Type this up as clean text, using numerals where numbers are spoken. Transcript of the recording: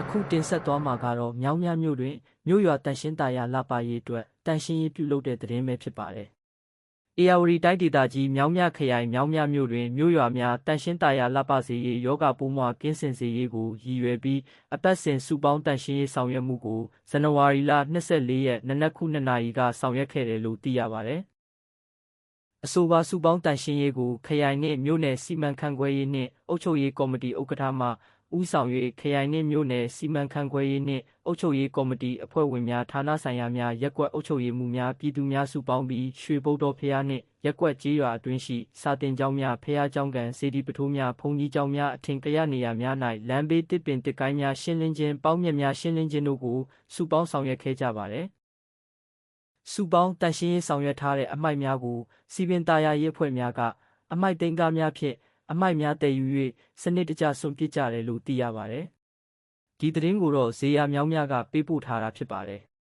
အခုတင်ဆက်သွားမှာကတော့မြောင်းမြမြို့တွင်မြို့ရွာတန်ရှင်းသာယာလှပရေးအတွက်တန်ရှင်းရေးပြုလုပ်တဲ့သတင်းပဲဖြစ်ပါတယ်။ဧရာဝတီတိုင်းဒေသကြီးမြောင်းမြခရိုင်မြောင်းမြမြို့တွင်မြို့ရွာများတန်ရှင်းသာယာလှပစေရေးယောဂပိုးမွှာကင်းစင်စေရေးကိုရည်ရွယ်ပြီးအပတ်စဉ်စုပေါင်းတန်ရှင်းရေးဆောင်ရွက်မှုကိုဇန်နဝါရီလ24ရက်နနက်9:00 နာရီကဆောင်ရွက်ခဲ့တယ်လို့သိရပါတယ်။အဆိုပါစုပေါင်းတန်ရှင်းရေးကိုခရိုင်နှင့်မြို့နယ်စီမံခန့်ခွဲရေးနှင့်အုပ်ချုပ်ရေးကော်မတီဥက္ကဋ္ဌမှဦးဆောင်၍ခရိုင်နှင့်မြို့နယ်စီမံခန့်ခွဲရေးနှင့်အုပ်ချုပ်ရေးကော်မတီအဖွဲ့ဝင်များဌာနဆိုင်ရာများရပ်ကွက်အုပ်ချုပ်ရေးမှူးများပြည်သူများစုပေါင်းပြီးရွှေဗုဒ္ဓဘုရားနှင့်ရပ်ကွက်ကျေးရွာအတွင်းရှိစာသင်ကျောင်းများဘုရားကျောင်းကန်စေတီပုထိုးများဘုန်းကြီးကျောင်းများအထင်ကရနေရာများ၌လမ်းဘေးတစ်ပင်တစ်ကိုင်းများရှင်းလင်းခြင်းပေါင်းမြတ်များရှင်းလင်းခြင်းတို့ကိုစုပေါင်းဆောင်ရွက်ခဲ့ကြပါသည်စုပေါင်းတန်ရှင်းရေးဆောင်ရွက်ထားတဲ့အမိုက်များကိုစီပင်သာယာရေးအဖွဲ့များကအမိုက်သိမ်းကားများဖြင့်အမိုက်များတည်ယူ၍စနစ်တကျစွန့်ပစ်ကြတယ်လို့သိရပါတယ်။ဒီသတင်းကိုတော့ဇေယျမြောင်းများကပေးပို့ထားတာဖြစ်ပါတယ်။